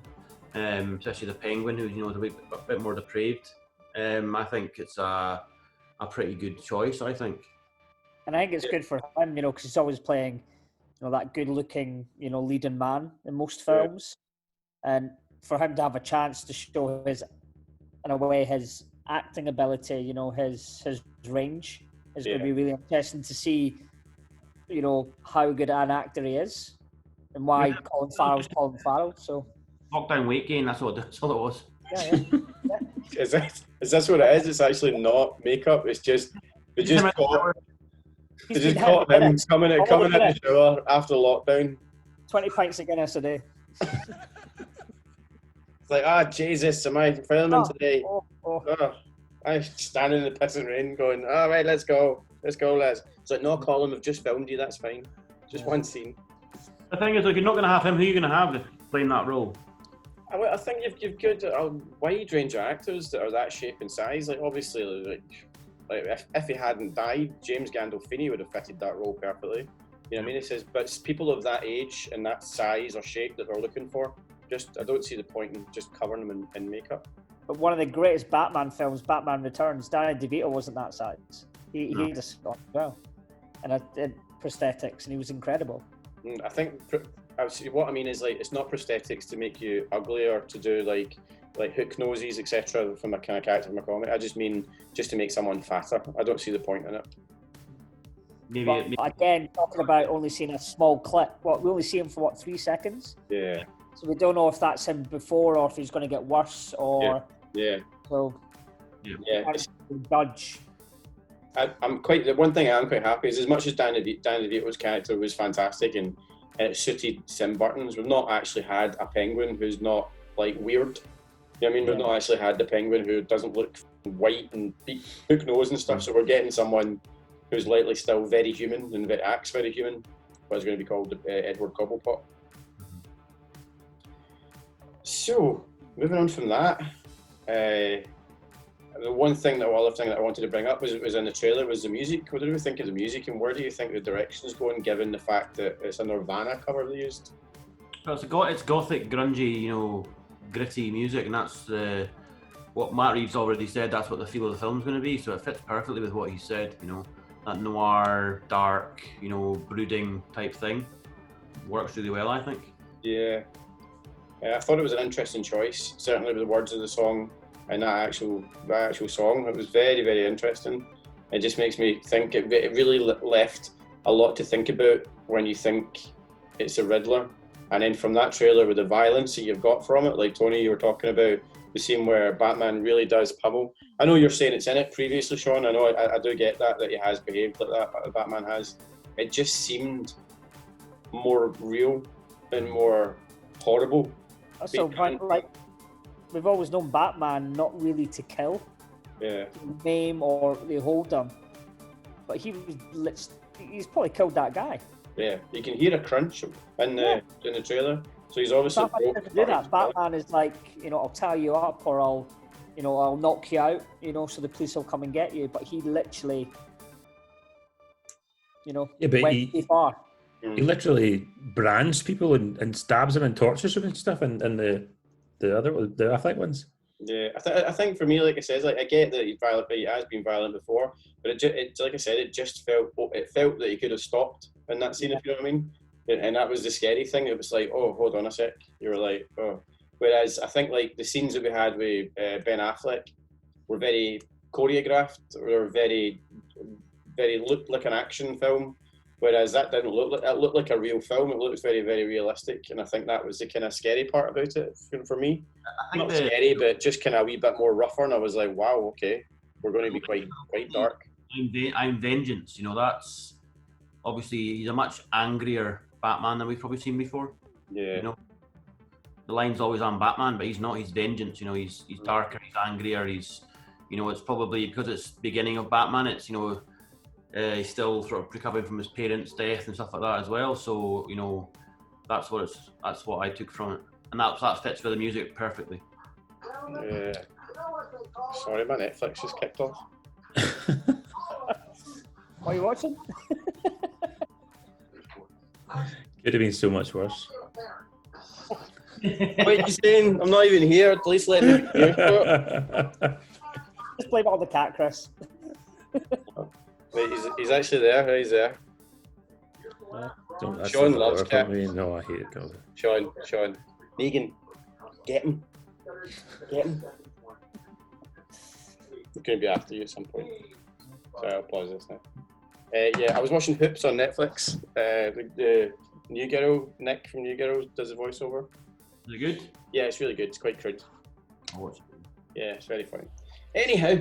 especially the Penguin, who's a bit more depraved. I think it's a pretty good choice. I think. And I think it's good for him, because he's always playing, that good-looking, leading man in most films, and for him to have a chance to show his acting ability, his range is going to be really interesting to see, how good an actor he is, and why Colin Farrell's Colin Farrell. So lockdown weight gain. That's all it was. Yeah. Is this what it is? It's actually not makeup. It's just they just caught him coming in the shower after lockdown. 20 pints of Guinness a day. It's like, Jesus, am I filming today? I'm standing in the pissing rain going, all right, let's go. It's like, no, Colin, we've just filmed you, that's fine. Just one scene. The thing is, you're not going to have him. Who are you going to have playing that role? I think you've got a wide range of actors that are that shape and size. Like, obviously, like if he hadn't died, James Gandolfini would have fitted that role perfectly. You know what I mean? It says, but it's people of that age and that size or shape that they're looking for. I don't see the point in just covering them in makeup. But one of the greatest Batman films, Batman Returns, Danny DeVito wasn't that size. He just well, and prosthetics, and he was incredible. I think what I mean is, like, it's not prosthetics to make you ugly or to do like hook noses, etc. from a kind of character from a comic. I just mean just to make someone fatter. I don't see the point in it. Maybe again, talking about only seeing a small clip. We only see him for 3 seconds? Yeah. So we don't know if that's him before or if he's going to get worse or. Yeah. So. Yeah. Judge. I'm quite. The one thing I am quite happy is, as much as Danny DeVito's character was fantastic and it suited Tim Burton's, we've not actually had a penguin who's not like weird. You know what I mean? We've not actually had the penguin who doesn't look white and hook nose and stuff. So we're getting someone who's likely still very human and acts very human. What's going to be called Edward Cobblepot. So moving on from that, the other thing that I wanted to bring up was in the trailer was the music. What do we think of the music, and where do you think the direction's going, given the fact that it's a Nirvana cover they used? Well, it's gothic, grungy, gritty music, and that's what Matt Reeves already said. That's what the feel of the film's going to be. So it fits perfectly with what he said. That noir, dark, brooding type thing works really well, I think. Yeah, I thought it was an interesting choice. Certainly with the words of the song and that actual song, it was very, very interesting. It just makes me think. It really left a lot to think about when you think it's a Riddler. And then from that trailer with the violence that you've got from it, like Tony, you were talking about the scene where Batman really does pummel. I know you're saying it's in it previously, Sean. I know I do get that he has behaved like that, Batman has. It just seemed more real and more horrible. So, like, we've always known Batman not really to kill. Yeah. Maim or they hold him. But he's probably killed that guy. Yeah, you can hear a crunch in the trailer. So he's obviously Batman doesn't do that. Batman is like, I'll tie you up or I'll knock you out, so the police will come and get you. But he literally, went too far. He literally brands people and stabs them and tortures them and stuff. And the Affleck ones. Yeah, I think for me, like I said, I get that he's violent, but he has been violent before. But it like I said, it just felt that he could have stopped in that scene, if you know what I mean. And that was the scary thing. It was like, oh, hold on a sec. You were like, oh. Whereas I think like the scenes that we had with Ben Affleck were very choreographed, or very, very looked like an action film. Whereas that didn't look like, it looked like a real film. It looked very, very realistic, and I think that was the kind of scary part about it for me. Not scary, but just kind of a wee bit more rougher. And I was like, wow, okay, we're going to be quite dark. I'm vengeance. That's obviously he's a much angrier Batman than we've probably seen before. Yeah. The line's always on Batman, but he's not. He's vengeance. He's darker. He's angrier. He's, it's probably because it's beginning of Batman. It's he's still sort of recovering from his parents' death and stuff like that as well. So that's what I took from it, and that fits with the music perfectly. Yeah. Sorry, my Netflix just kicked off. What are you watching? Could have been so much worse. What are you saying? I'm not even here. At least let me be here. Just blame it on the cat, Chris. Wait, he's actually there. He's there. Sean loves cat. No, I hate it. Sean. Negan, get him. I'm going to be after you at some point. Sorry, I'll pause this now. I was watching Hoops on Netflix. The New Girl, Nick from New Girl, does the voiceover. Is it good? Yeah, it's really good. It's quite crude. I'll watch it. Yeah, it's very funny. Anyhow,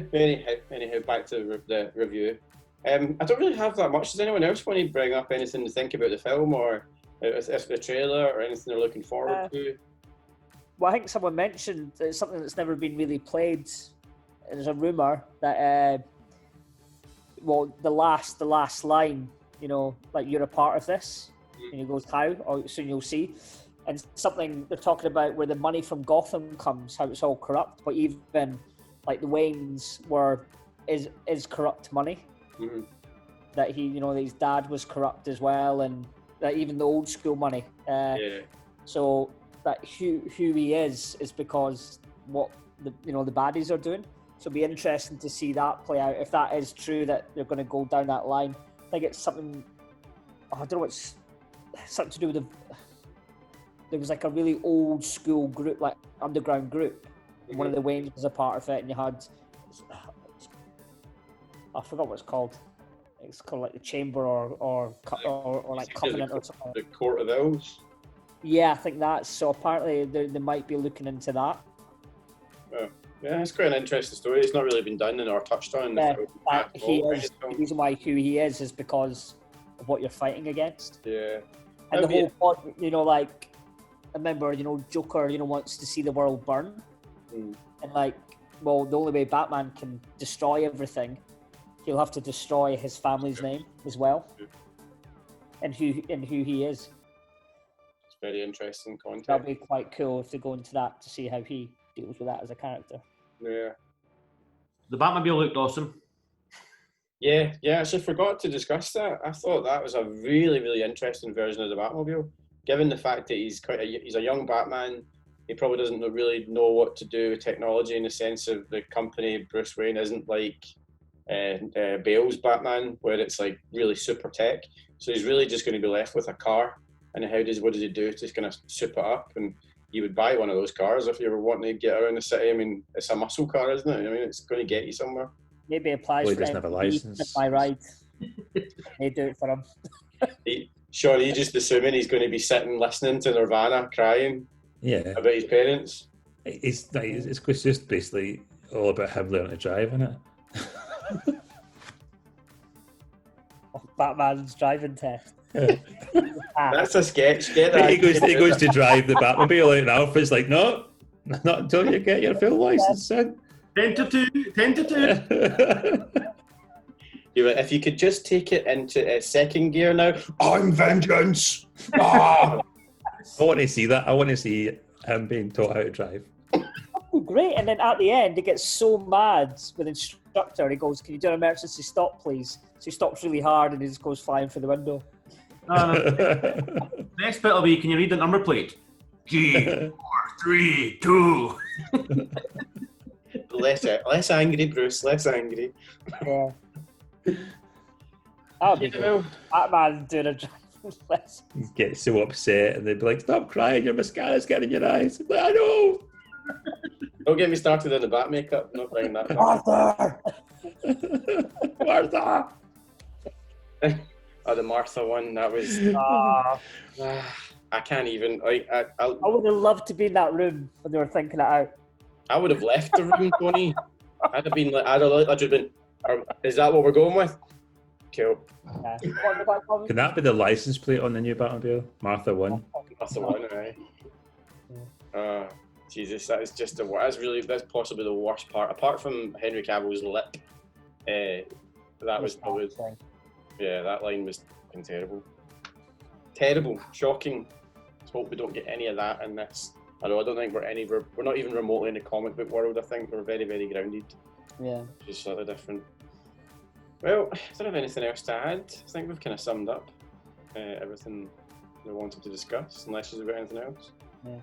back to the review. I don't really have that much. Does anyone else want to bring up anything to think about the film, or if the trailer, or anything they're looking forward to? Well, I think someone mentioned it's something that's never been really played. There's a rumor that the last line, like, you're a part of this, and he goes, how? Or soon you'll see. And something they're talking about where the money from Gotham comes, how it's all corrupt, but even like the Waynes is corrupt money. Mm-hmm. That that his dad was corrupt as well, and that even the old school money. So that who he is because what the baddies are doing. So it'll be interesting to see that play out. If that is true, that they're going to go down that line. I think it's something. I don't know. It's something to do with there was like a really old school group, like underground group. Mm-hmm. One of the Waynes was a part of it, and you had. I forgot what it's called. It's called like the Chamber or like Covenant or something. The Court of Owls. Yeah, I think that's so. Apparently, they might be looking into that. Yeah, it's quite an interesting story. It's not really been done or touched on in the Yeah, film. that at he all, is. right? The reason why who he is because of what you're fighting against. Yeah. And the That'd be- whole point, like, I remember, Joker, wants to see the world burn. Mm. And, like, well, the only way Batman can destroy everything, he'll have to destroy his family's name as well. And who he is. It's very interesting content. That'll be quite cool if they go into that to see how he deals with that as a character. Yeah. The Batmobile looked awesome. Yeah, actually forgot to discuss that. I thought that was a really, really interesting version of the Batmobile. Given the fact that he's a young Batman, he probably doesn't really know what to do with technology in the sense of the company Bruce Wayne isn't like Bale's Batman, where it's like really super tech. So he's really just going to be left with a car. And what does he do to kind of soup it up? And you would buy one of those cars if you were wanting to get around the city. I mean, it's a muscle car, isn't it? I mean, it's going to get you somewhere. Maybe it applies Well, he for doesn't have a MTV, license. My ride. They do it for him. Sean, you just assuming he's going to be sitting listening to Nirvana crying Yeah, about his parents. it's just basically all about him learning to drive, isn't it? Batman's driving test. That's a sketch. Get that. He goes to drive the Batmobile out, and Alfred's like, no, not until you get your full license, son. 10 to 2. Yeah, but if you could just take it into second gear now. I'm vengeance. Ah! I want to see that. I want to see him being taught how to drive. Oh, great. And then at the end, he gets so mad with the instructor. He goes, "Can you do an emergency stop, please?" So he stops really hard and he just goes flying through the window. Next bit will be, can you read the number plate? G4, 3, 2. Less angry, Bruce. Less angry. Yeah. That would be good. Batman doing a driving lesson. He gets so upset, and they'd be like, "Stop crying! Your mascara's getting in your eyes." Like, I know. Don't get me started on the bat makeup. Not bringing that back. Arthur! Martha. Oh, the Martha one. That was. I can't even. I would have loved to be in that room when they were thinking it out. I would have left the room, Tony. I'd have been like, I'd have been. Is that what we're going with? Cool. Yeah. Can that be the license plate on the new Batmobile? Martha 1. That's the one, right? Jesus, that is just that's possibly the worst part. Apart from Henry Cavill's lip, that was probably, that line was fucking terrible. Terrible, shocking. Let's hope we don't get any of that in this. I don't think we're not even remotely in the comic book world. I think we're very, very grounded. Yeah. Just slightly different. Well, I don't have anything else to add. I think we've kind of summed up everything we wanted to discuss, unless you've got anything else. Yeah.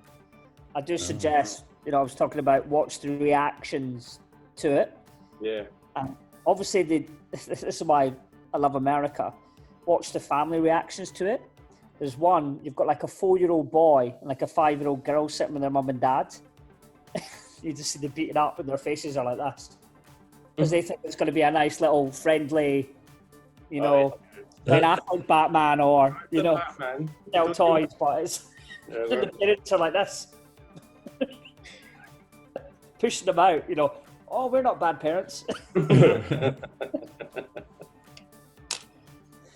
I do suggest, I was talking about watch the reactions to it. Yeah. And obviously, this is why I love America. Watch the family reactions to it. There's one, you've got like a 4-year-old boy and like a 5-year-old girl sitting with their mum and dad. You just see them beating up and their faces are like this. Because they think it's going to be a nice little friendly, Ben Affleck Batman or, Batman. sell toys, but it's, Yeah, the parents are like this. Pushing them out, oh, we're not bad parents.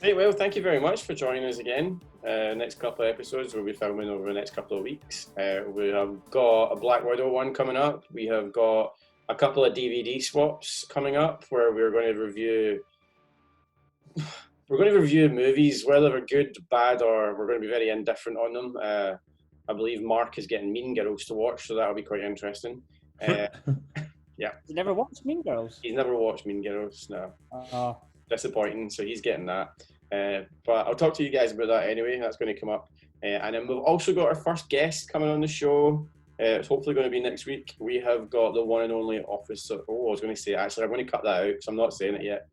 Hey, well, thank you very much for joining us again. Next couple of episodes we'll be filming over the next couple of weeks. We have got a Black Widow one coming up. We have got a couple of DVD swaps coming up where we're going to review movies, whether they're good, bad, or we're going to be very indifferent on them. I believe Mark is getting Mean Girls to watch, so that'll be quite interesting. Yeah. You never watched Mean Girls? He's never watched Mean Girls, no. Disappointing, so he's getting that. But I'll talk to you guys about that anyway. That's going to come up. And then we've also got our first guest coming on the show. It's hopefully going to be next week. We have got the one and only officer. Oh, I was going to say, actually, I'm going to cut that out because I'm not saying it yet.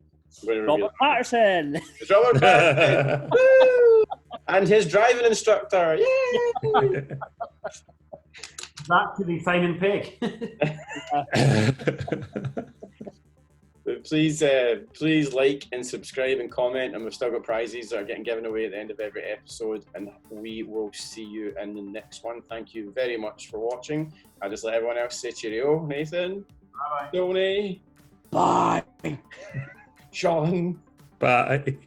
Robert Patterson. It's Robert Patterson. Woo! And his driving instructor. Yay! Back to the Simon Pegg. Oops. Please like and subscribe and comment, and we've still got prizes that are getting given away at the end of every episode, and we will see you in the next one. Thank you very much for watching. I'll just let everyone else say cheerio. Nathan, Bye-bye. Tony, Bye. Sean. Bye.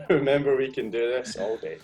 Remember, we can do this all day.